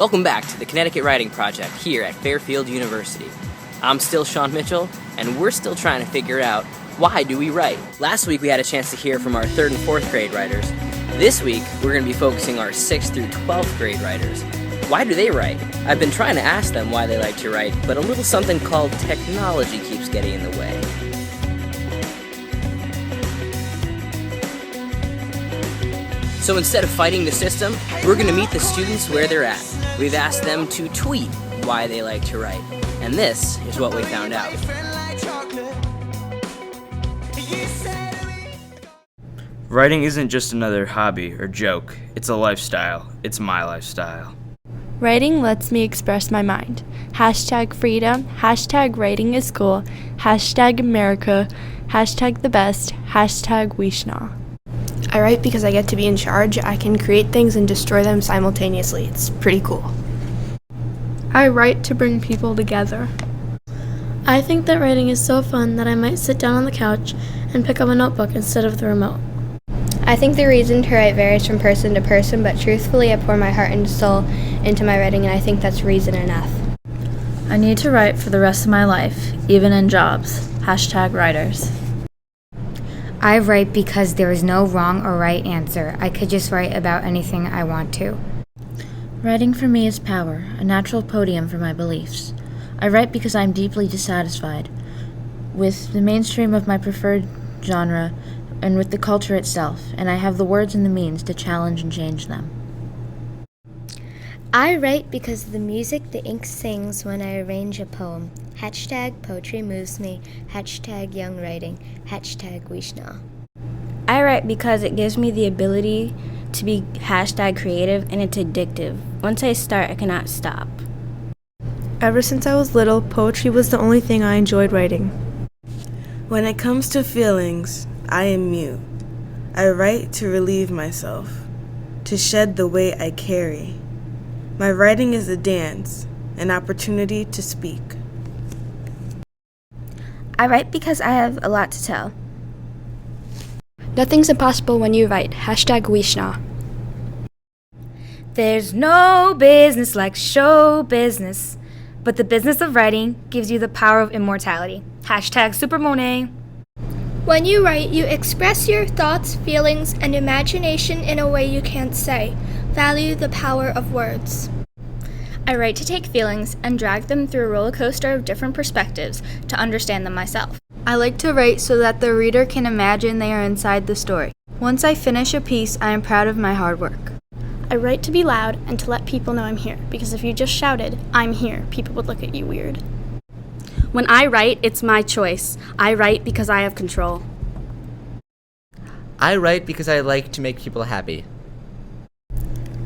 Welcome back to the Connecticut Writing Project here at Fairfield University. I'm still Sean Mitchell, and we're still trying to figure out, why do we write? Last week we had a chance to hear from our 3rd and 4th grade writers. This week we're going to be focusing our 6th through 12th grade writers. Why do they write? I've been trying to ask them why they like to write, but a little something called technology keeps getting in the way. So instead of fighting the system, we're going to meet the students where they're at. We've asked them to tweet why they like to write. And this is what we found out. Writing isn't just another hobby or joke. It's a lifestyle. It's my lifestyle. Writing lets me express my mind. #freedom, #writing is cool, #America, #the best, #Wishna. I write because I get to be in charge. I can create things and destroy them simultaneously. It's pretty cool. I write to bring people together. I think that writing is so fun that I might sit down on the couch and pick up a notebook instead of the remote. I think the reason to write varies from person to person, but truthfully I pour my heart and soul into my writing, and I think that's reason enough. I need to write for the rest of my life, even in jobs. #writers. I write because there is no wrong or right answer. I could just write about anything I want to. Writing for me is power, a natural podium for my beliefs. I write because I am deeply dissatisfied with the mainstream of my preferred genre and with the culture itself, and I have the words and the means to challenge and change them. I write because of the music the ink sings when I arrange a poem. #poetry moves me, #young writing, #Wishna. I write because it gives me the ability to be #creative, and it's addictive. Once I start, I cannot stop. Ever since I was little, poetry was the only thing I enjoyed writing. When it comes to feelings, I am mute. I write to relieve myself, to shed the weight I carry. My writing is a dance, an opportunity to speak. I write because I have a lot to tell. Nothing's impossible when you write. #Wishna. There's no business like show business, but the business of writing gives you the power of immortality. #Supermonet. When you write, you express your thoughts, feelings, and imagination in a way you can't say. Value the power of words. I write to take feelings and drag them through a roller coaster of different perspectives to understand them myself. I like to write so that the reader can imagine they are inside the story. Once I finish a piece, I am proud of my hard work. I write to be loud and to let people know I'm here, because if you just shouted, "I'm here," people would look at you weird. When I write, it's my choice. I write because I have control. I write because I like to make people happy.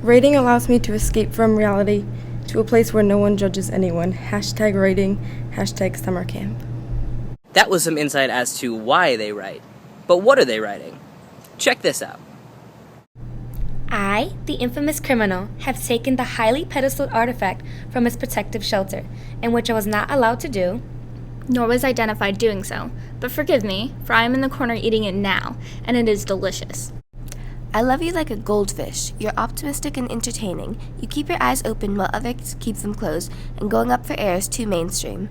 Writing allows me to escape from reality to a place where no one judges anyone. #writing, #summer camp. That was some insight as to why they write. But what are they writing? Check this out. I, the infamous criminal, have taken the highly pedestaled artifact from its protective shelter, in which I was not allowed to do, nor was identified doing so. But forgive me, for I am in the corner eating it now, and it is delicious. I love you like a goldfish. You're optimistic and entertaining. You keep your eyes open while others keep them closed, and going up for air is too mainstream.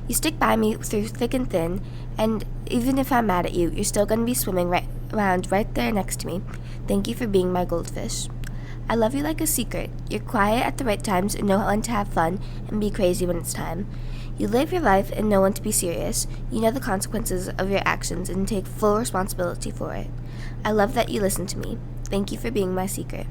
You stick by me through thick and thin, and even if I'm mad at you, you're still going to be swimming around right there next to me. Thank you for being my goldfish. I love you like a secret. You're quiet at the right times and know when to have fun and be crazy when it's time. You live your life and know when to be serious. You know the consequences of your actions and take full responsibility for it. I love that you listen to me. Thank you for being my secret.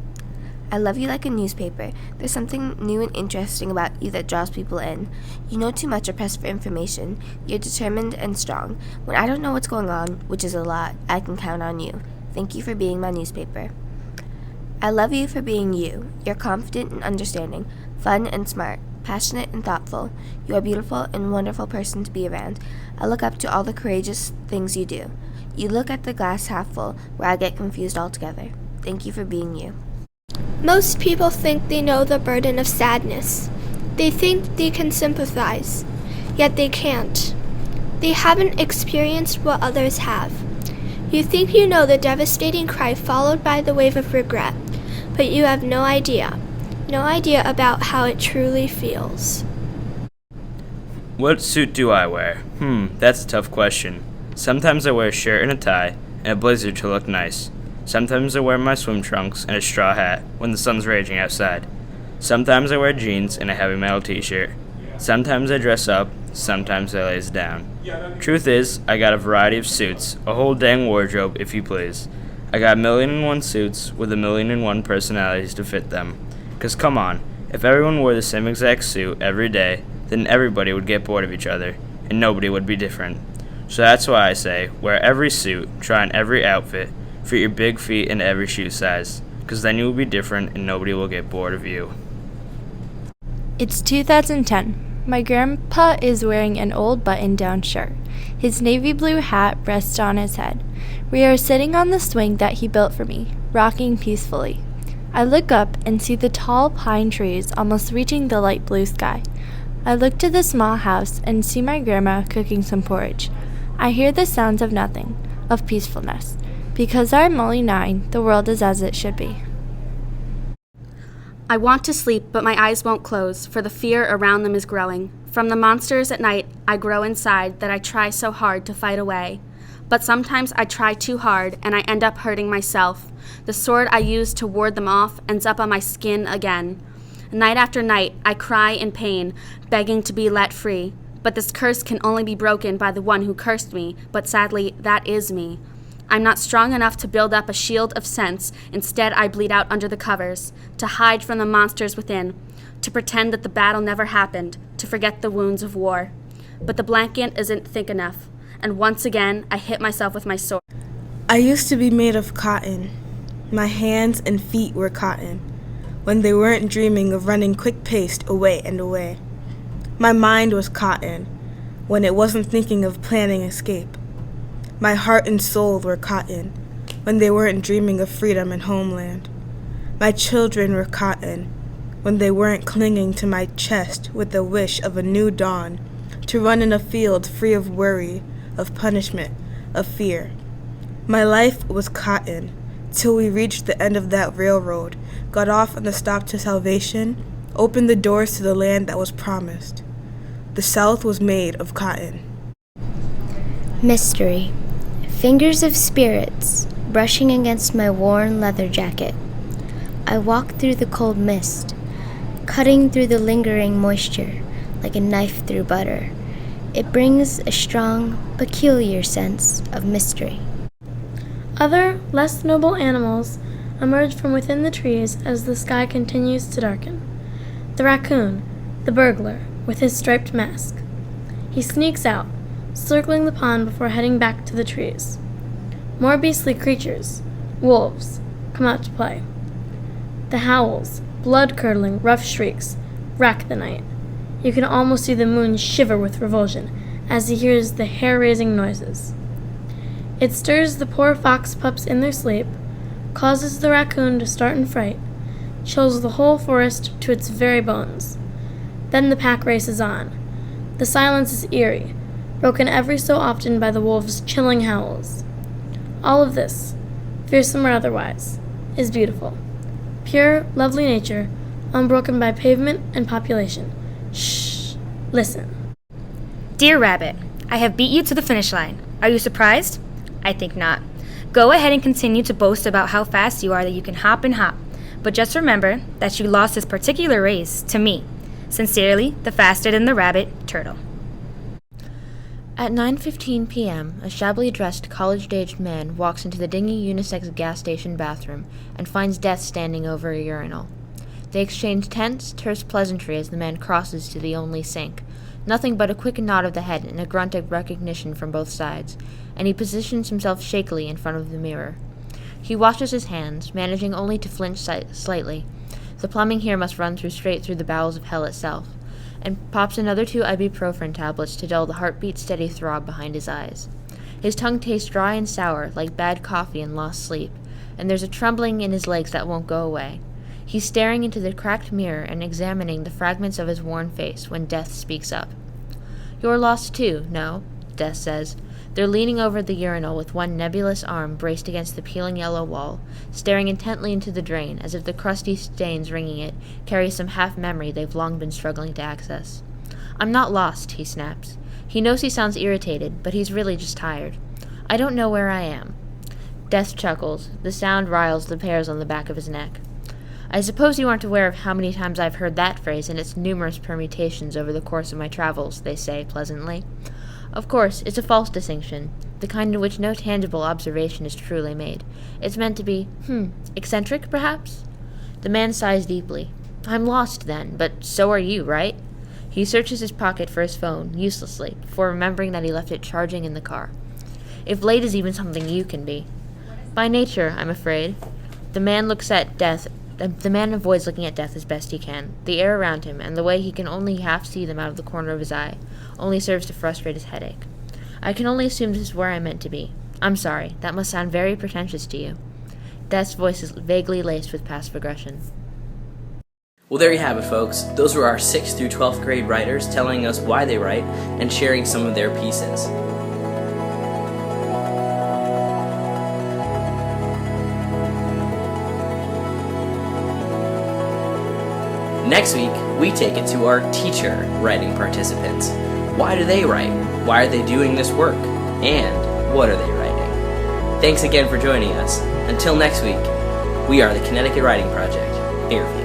I love you like a newspaper. There's something new and interesting about you that draws people in. You know too much or press for information. You're determined and strong. When I don't know what's going on, which is a lot, I can count on you. Thank you for being my newspaper. I love you for being you. You're confident and understanding, fun and smart, passionate and thoughtful. You are a beautiful and wonderful person to be around. I look up to all the courageous things you do. You look at the glass half full, where I get confused altogether. Thank you for being you. Most people think they know the burden of sadness. They think they can sympathize, yet they can't. They haven't experienced what others have. You think you know the devastating cry followed by the wave of regret, but you have no idea. no idea about how it truly feels. What suit do I wear? That's a tough question. Sometimes I wear a shirt and a tie and a blazer to look nice. Sometimes I wear my swim trunks and a straw hat when the sun's raging outside. Sometimes I wear jeans and a heavy metal t-shirt. Sometimes I dress up, sometimes I laze down. Truth is, I got a variety of suits, a whole dang wardrobe if you please. I got 1,000,001 suits with 1,000,001 personalities to fit them. 'Cause come on, if everyone wore the same exact suit every day, then everybody would get bored of each other, and nobody would be different. So that's why I say, wear every suit, try on every outfit, fit your big feet into every shoe size, 'cause then you will be different and nobody will get bored of you. It's 2010. My grandpa is wearing an old button-down shirt. His navy blue hat rests on his head. We are sitting on the swing that he built for me, rocking peacefully. I look up and see the tall pine trees almost reaching the light blue sky. I look to the small house and see my grandma cooking some porridge. I hear the sounds of nothing, of peacefulness. Because I'm only 9, the world is as it should be. I want to sleep, but my eyes won't close, for the fear around them is growing. From the monsters at night, I grow inside that I try so hard to fight away. But sometimes I try too hard, and I end up hurting myself. The sword I use to ward them off ends up on my skin again. Night after night, I cry in pain, begging to be let free. But this curse can only be broken by the one who cursed me, but sadly, that is me. I'm not strong enough to build up a shield of sense. Instead, I bleed out under the covers, to hide from the monsters within, to pretend that the battle never happened, to forget the wounds of war. But the blanket isn't thick enough, and once again, I hit myself with my sword. I used to be made of cotton. My hands and feet were cotton, when they weren't dreaming of running quick-paced away and away. My mind was cotton, when it wasn't thinking of planning escape. My heart and soul were cotton, when they weren't dreaming of freedom and homeland. My children were cotton, when they weren't clinging to my chest with the wish of a new dawn, to run in a field free of worry, of punishment, of fear. My life was cotton, till we reached the end of that railroad, got off on the stop to salvation, opened the doors to the land that was promised. The South was made of cotton. Mystery. Fingers of spirits brushing against my worn leather jacket. I walk through the cold mist, cutting through the lingering moisture like a knife through butter. It brings a strong, peculiar sense of mystery. Other, less noble animals emerge from within the trees as the sky continues to darken. The raccoon, the burglar, with his striped mask. He sneaks out, circling the pond before heading back to the trees. More beastly creatures, wolves, come out to play. The howls, blood-curdling, rough shrieks, rack the night. You can almost see the moon shiver with revulsion as he hears the hair-raising noises. It stirs the poor fox pups in their sleep, causes the raccoon to start in fright, chills the whole forest to its very bones. Then the pack races on. The silence is eerie, broken every so often by the wolves' chilling howls. All of this, fearsome or otherwise, is beautiful. Pure, lovely nature, unbroken by pavement and population. Shh, listen. Dear Rabbit, I have beat you to the finish line. Are you surprised? I think not. Go ahead and continue to boast about how fast you are that you can hop and hop. But just remember that you lost this particular race to me. Sincerely, the faster than the rabbit, Turtle. At 9:15 p.m., a shabbily dressed, college-aged man walks into the dingy unisex gas station bathroom and finds Death standing over a urinal. They exchange tense, terse pleasantry as the man crosses to the only sink. Nothing but a quick nod of the head and a grunt of recognition from both sides, and he positions himself shakily in front of the mirror. He washes his hands, managing only to flinch slightly. The plumbing here must run straight through the bowels of hell itself, and pops another 2 ibuprofen tablets to dull the heartbeat steady throb behind his eyes. His tongue tastes dry and sour, like bad coffee and lost sleep, and there's a trembling in his legs that won't go away. He's staring into the cracked mirror and examining the fragments of his worn face when Death speaks up. "You're lost too, no?" Death says. They're leaning over the urinal with one nebulous arm braced against the peeling yellow wall, staring intently into the drain as if the crusty stains ringing it carry some half-memory they've long been struggling to access. "I'm not lost," he snaps. He knows he sounds irritated, but he's really just tired. "I don't know where I am." Death chuckles. The sound riles the hairs on the back of his neck. "I suppose you aren't aware of how many times I've heard that phrase and its numerous permutations over the course of my travels," they say pleasantly. "Of course, it's a false distinction, the kind in which no tangible observation is truly made. It's meant to be, eccentric, perhaps?" The man sighs deeply. "I'm lost, then, but so are you, right?" He searches his pocket for his phone, uselessly, before remembering that he left it charging in the car. "If late is even something you can be." "By nature, I'm afraid." The man avoids looking at Death as best he can. The air around him, and the way he can only half see them out of the corner of his eye, only serves to frustrate his headache. "I can only assume this is where I'm meant to be. I'm sorry, that must sound very pretentious to you." Death's voice is vaguely laced with passive aggression. Well, there you have it, folks. Those were our 6th through 12th grade writers telling us why they write and sharing some of their pieces. Next week, we take it to our teacher writing participants. Why do they write? Why are they doing this work? And what are they writing? Thanks again for joining us. Until next week, we are the Connecticut Writing Project. Fairfield.